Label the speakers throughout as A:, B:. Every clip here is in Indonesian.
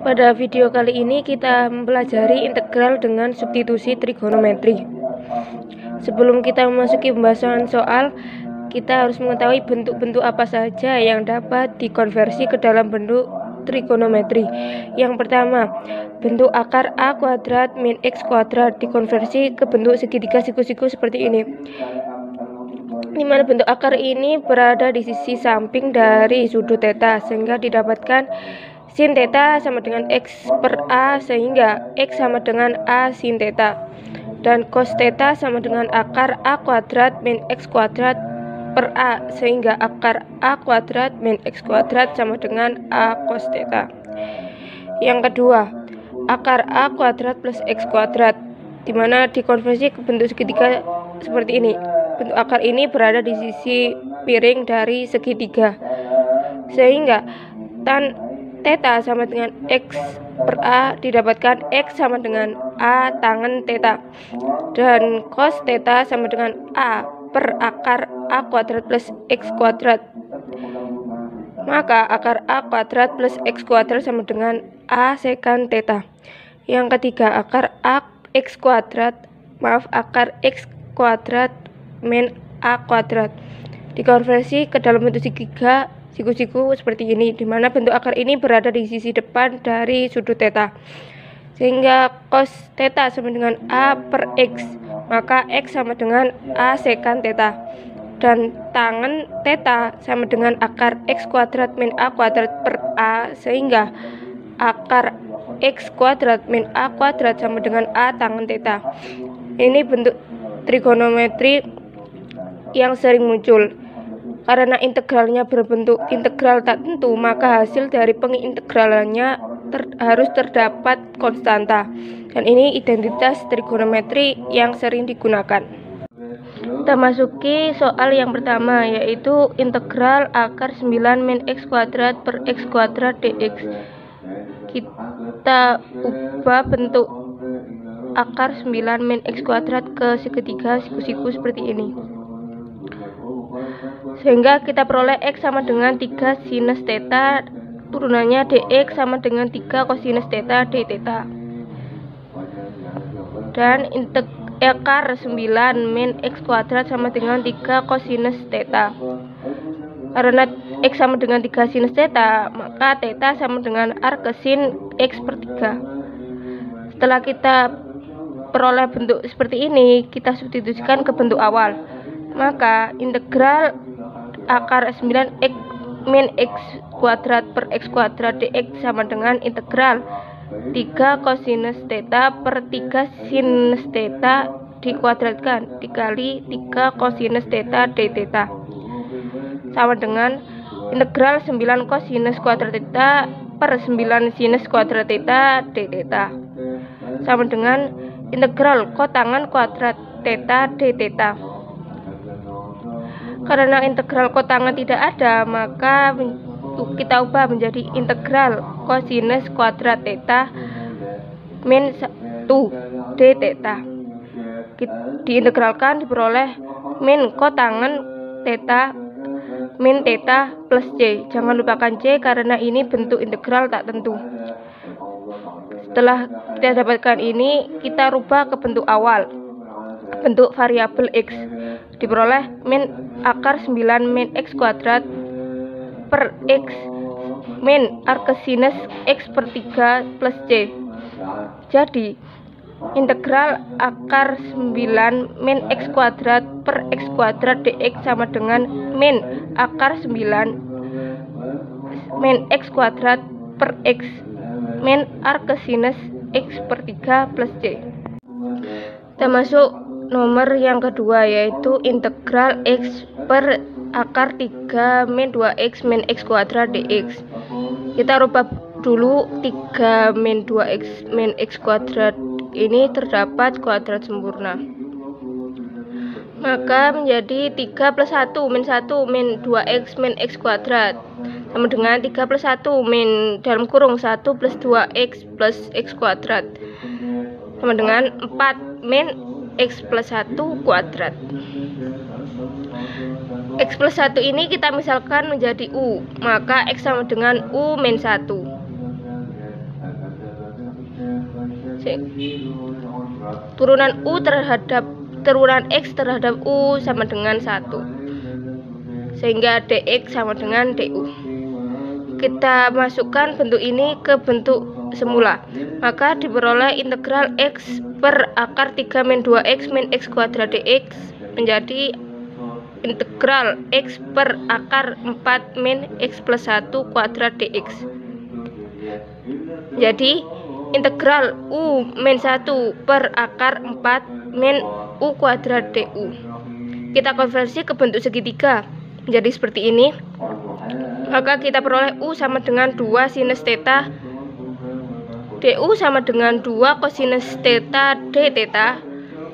A: Pada video kali ini kita mempelajari integral dengan substitusi trigonometri. Sebelum kita memasuki pembahasan soal, kita harus mengetahui bentuk-bentuk apa saja yang dapat dikonversi ke dalam bentuk trigonometri. Yang pertama, bentuk akar A kuadrat min X kuadrat dikonversi ke bentuk segitiga siku-siku seperti ini. Di mana bentuk akar ini berada di sisi samping dari sudut theta, sehingga didapatkan sin theta sama dengan X per A, sehingga X sama dengan A sin theta. Dan cos theta sama dengan akar A kuadrat min X kuadrat per A, sehingga akar A kuadrat min X kuadrat sama dengan A cos theta. Yang kedua, akar A kuadrat plus X kuadrat, dimana dikonversi ke bentuk segitiga seperti ini. Bentuk akar ini berada di sisi piring dari segitiga, sehingga tan theta sama dengan X per A didapatkan X sama dengan A tangen theta, dan cos theta sama dengan A per akar A kuadrat plus X kuadrat. Maka akar A kuadrat plus X kuadrat sama dengan A secant theta. Yang ketiga, akar X kuadrat min A kuadrat dikonversi ke dalam bentuk segitiga siku-siku seperti ini, di mana bentuk akar ini berada di sisi depan dari sudut theta, sehingga cos theta sama dengan A per X, maka X sama dengan A secant theta, dan tangen theta sama dengan akar X kuadrat min A kuadrat per A, sehingga akar X kuadrat min A kuadrat sama dengan A tangen theta. Ini bentuk trigonometri yang sering muncul. Karena integralnya berbentuk integral tak tentu, maka hasil dari pengintegralannya harus terdapat konstanta. Dan ini identitas trigonometri yang sering digunakan. Kita masuki soal yang pertama, yaitu integral akar 9 min X kuadrat per X kuadrat dx. Kita ubah bentuk akar 9 min X kuadrat ke segitiga siku-siku seperti ini, sehingga kita peroleh X sama dengan 3 sinus theta, turunannya dx sama dengan 3 cosinus theta d theta. Dan akar 9 min X kuadrat sama dengan 3 cosinus theta. Karena X sama dengan 3 sinus theta, maka theta sama dengan arc sin X per 3. Setelah kita peroleh bentuk seperti ini, kita substitusikan ke bentuk awal. Maka integral akar 9 X min X kuadrat per X kuadrat dx sama dengan integral 3 cosinus theta per 3 sinus theta dikuadratkan dikali 3 cosinus theta d theta, sama dengan integral 9 cosinus kuadrat theta per 9 sinus kuadrat theta d theta, sama dengan integral kotangen kuadrat theta d theta. Karena integral kotangen tidak ada, maka kita ubah menjadi integral cosinus kuadrat theta min 1 d theta. Diintegralkan diperoleh min kotangen theta min theta plus c. Jangan lupakan c karena ini bentuk integral tak tentu. Setelah kita dapatkan ini, kita rubah ke bentuk awal, bentuk variabel x. Diperoleh min akar 9 min X kuadrat per X min arc sinus X per 3 plus C. Jadi integral akar 9 min X kuadrat per X kuadrat dx sama dengan min akar 9 min X kuadrat per X min arc sinus X per 3 plus C. Kita masuk nomor yang kedua, yaitu integral X per akar 3 min 2X min X kuadrat dx. Kita rubah dulu 3 min 2X min X kuadrat ini terdapat kuadrat sempurna, maka menjadi 3 plus 1 min 1 min 2X min X kuadrat sama dengan 3 plus 1 min dalam kurung 1 plus 2X plus X kuadrat sama dengan 4 min X plus 1 kuadrat. X plus 1 ini kita misalkan menjadi U, maka X sama dengan U min 1. turunan X terhadap U sama dengan 1, sehingga dx sama dengan du. Kita masukkan bentuk ini ke bentuk semula, maka diperoleh integral X per akar 3 min 2X min X kuadrat dx menjadi integral X per akar 4 min X plus 1 kuadrat dx. Jadi integral U min 1 per akar 4 min U kuadrat du. Kita konversi ke bentuk segitiga menjadi seperti ini. Maka kita peroleh U sama dengan 2 sinus theta, du sama dengan 2 kosinus theta d theta,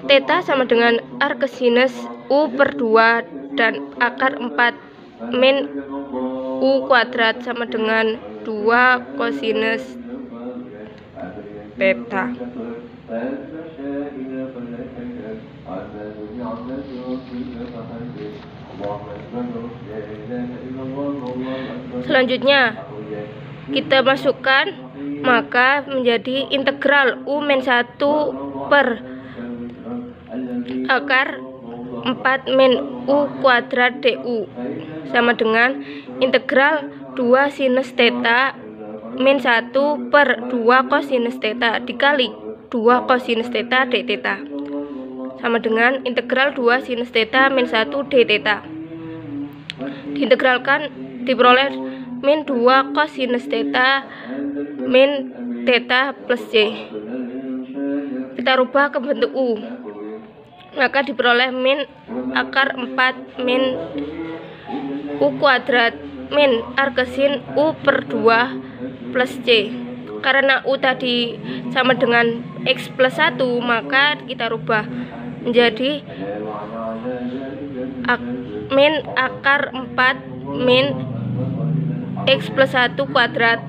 A: theta sama dengan arcsinus U per 2, dan akar 4 min U kuadrat sama dengan 2 kosinus theta. Selanjutnya kita masukkan, maka menjadi integral U min 1 per akar 4 min U kuadrat du sama dengan integral 2 sinus theta min 1 per 2 kosinus theta dikali 2 kosinus theta d theta sama dengan integral 2 sinus theta min 1 d theta. Diintegralkan diperoleh min 2 kosinus theta min theta plus c. Kita rubah ke bentuk U, maka diperoleh min akar 4 min U kuadrat min arcsin U per 2 plus c. Karena U tadi sama dengan X plus 1, maka kita rubah menjadi min akar 4 min X plus 1 kuadrat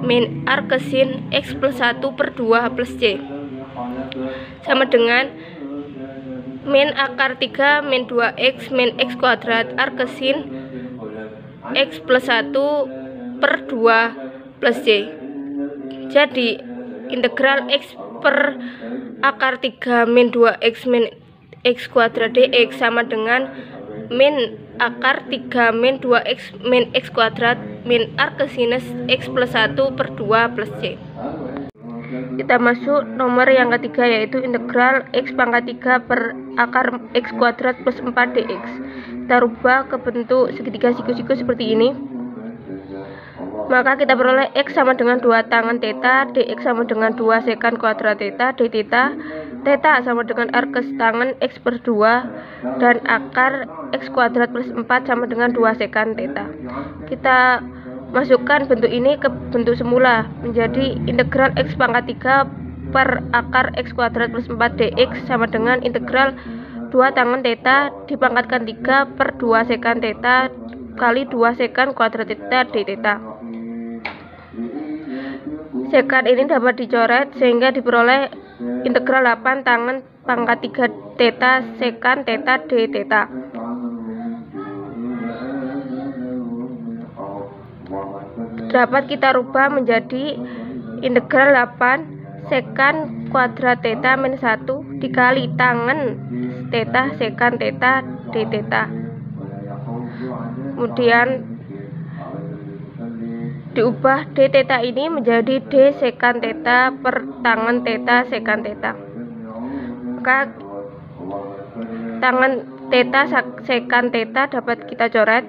A: min arcsin X plus 1 per 2 plus c sama dengan min akar 3 min 2X min X kuadrat arcsin X plus 1 per 2 plus c. Jadi integral X per akar 3 min 2X min X kuadrat dx sama dengan min akar 3 min 2X min X kuadrat min arcsinus X plus 1 per 2 plus c. Kita masuk nomor yang ketiga, yaitu integral X pangkat 3 per akar X kuadrat plus 4 dx. Kita rubah ke bentuk segitiga siku-siku seperti ini. Maka kita peroleh X sama dengan 2 tangen theta, dx sama dengan 2 sekan kuadrat theta, d theta, theta sama dengan arcus tangen X per 2, dan akar X kuadrat plus 4 sama dengan 2 sekan theta. Kita masukkan bentuk ini ke bentuk semula menjadi integral X pangkat 3 per akar X kuadrat plus 4 dx sama dengan integral 2 tangen theta dipangkatkan 3 per 2 sekan theta kali 2 sekan kuadrat theta d theta. Sekan ini dapat dicoret sehingga diperoleh integral 8 tangen pangkat 3 theta sekan theta d theta. Dapat kita rubah menjadi integral 8 sekan kuadrat theta min 1 dikali tangen theta sekan theta d theta. Kemudian diubah d theta ini menjadi d sekan theta per tangen theta sekan theta. Maka tangen theta sekan theta dapat kita coret,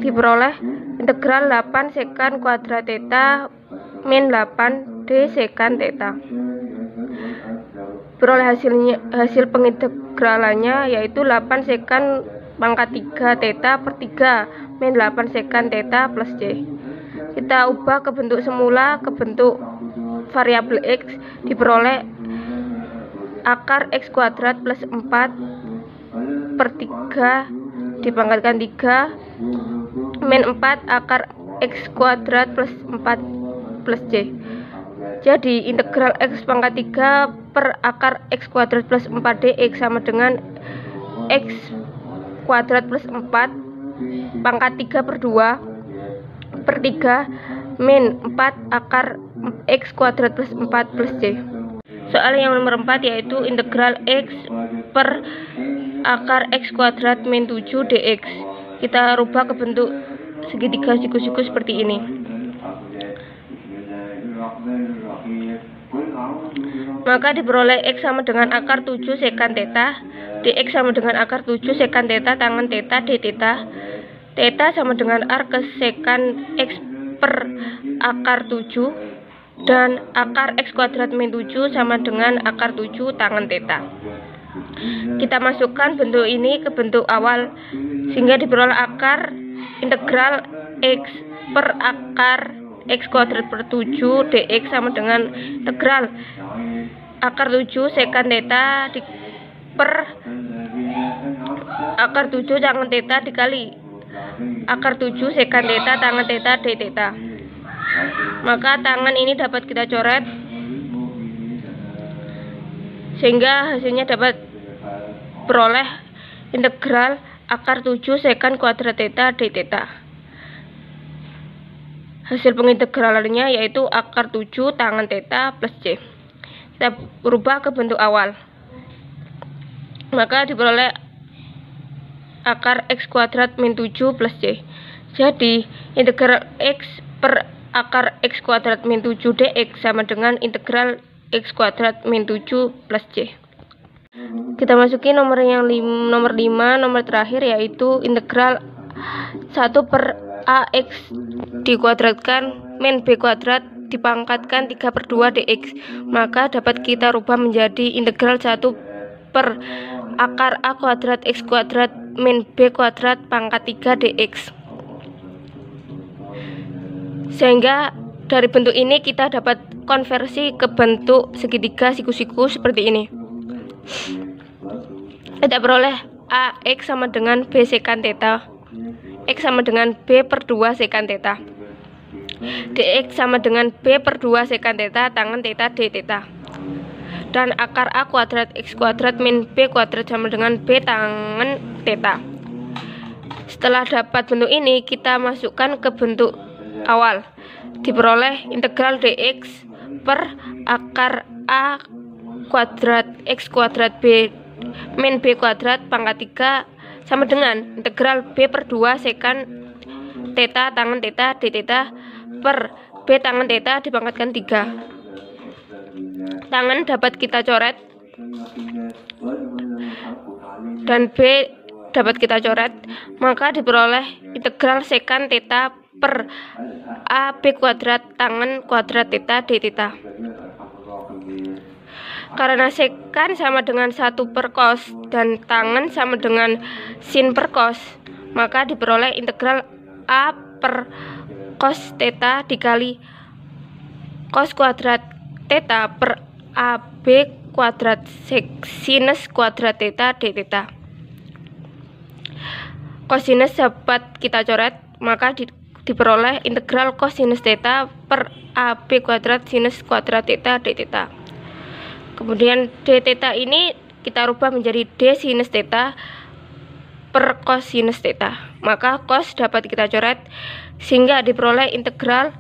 A: diperoleh integral 8 sekan kuadrat theta min 8 d sekan theta. Peroleh hasil pengintegralannya yaitu 8 sekan pangkat 3 theta per 3 min 8 sekan theta plus c. Kita ubah ke bentuk semula, ke bentuk variabel X, diperoleh akar X kuadrat plus 4 per 3 dipangkatkan 3 min 4 akar X kuadrat plus 4 plus c. Jadi integral X pangkat 3 per akar X kuadrat plus 4 dx sama dengan X kuadrat plus 4 pangkat 3 per 2 per 3 min 4 akar X kuadrat plus 4 plus C. Soal yang nomor 4 yaitu integral X per akar X kuadrat min 7 dx. Kita rubah ke bentuk segitiga siku-siku seperti ini. Maka diperoleh X sama dengan akar 7 sekant theta, dx sama dengan akar 7 sekant theta tangan theta d theta. Theta sama dengan arc sekant X per akar 7 dan akar X kuadrat min 7 sama dengan akar 7 tangan theta. Kita masukkan bentuk ini ke bentuk awal sehingga diperoleh akar integral X per akar X kuadrat per 7 dx sama dengan integral akar 7 sekant theta per akar 7 tangan theta dikali akar 7 sekant theta tangan theta d theta. Maka tangan ini dapat kita coret sehingga hasilnya dapat peroleh integral akar 7 sekant kuadrat theta d theta. Hasil pengintegralannya yaitu akar 7 tangan theta plus C. Kita berubah ke bentuk awal. Maka diperoleh akar X kuadrat min 7 plus C. Jadi integral X per akar X kuadrat min 7 dx sama dengan integral X kuadrat min 7 plus C. Kita masuki nomor 5, nomor terakhir yaitu integral 1 per AX dikuadratkan min B kuadrat dipangkatkan 3/2 dx. Maka dapat kita rubah menjadi integral 1 per akar A kuadrat X kuadrat min B kuadrat pangkat 3 dx. Sehingga dari bentuk ini kita dapat konversi ke bentuk segitiga siku-siku seperti ini. Kita peroleh AX sama dengan B sekant theta, X sama dengan B per 2 sekant theta, dx sama dengan B per 2 sekant theta tangan theta d theta. Dan akar A kuadrat X kuadrat min B kuadrat sama dengan B tangan theta. Setelah dapat bentuk ini, kita masukkan ke bentuk awal. Diperoleh integral dx per akar A kuadrat X kuadrat B min B kuadrat pangkat 3 sama dengan integral B per 2 sekant theta tangan theta d theta per B tangan theta dipangkatkan 3. Tangan dapat kita coret dan B dapat kita coret, maka diperoleh integral sekant theta per A B kuadrat tangan kuadrat theta d theta. Karena sekant sama dengan 1 per cos dan tangan sama dengan sin per cos, maka diperoleh integral A per cos theta dikali cos kuadrat theta per AB kuadrat sinus kuadrat theta d theta. Kosinus dapat kita coret, maka diperoleh integral kosinus theta per AB kuadrat sinus kuadrat theta d theta. Kemudian d theta ini kita rubah menjadi d sinus theta per cos sinus theta. Maka cos dapat kita coret sehingga diperoleh integral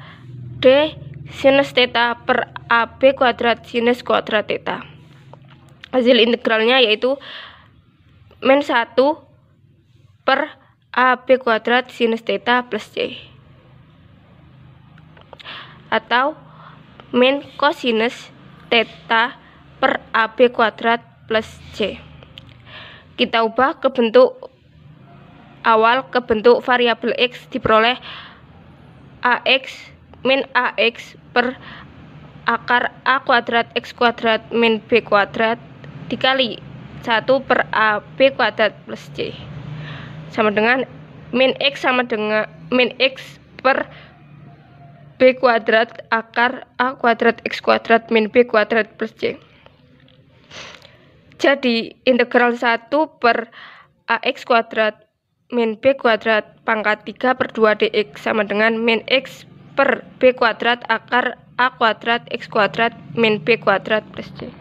A: d sinus theta per AB kuadrat sinus kuadrat theta. Hasil integralnya yaitu min 1 per AB kuadrat sinus theta plus C, atau min cosinus theta per AB kuadrat plus C. Kita ubah ke bentuk awal, ke bentuk variabel X. Diperoleh AX min AX per akar A kuadrat X kuadrat min B kuadrat dikali 1 per AB kuadrat plus C sama dengan min X sama dengan min X per B kuadrat akar A kuadrat X kuadrat min B kuadrat plus C. Jadi integral 1 per AX kuadrat min B kuadrat pangkat 3/2 dx sama dengan min X per B kuadrat akar A kuadrat X kuadrat min B kuadrat plus C.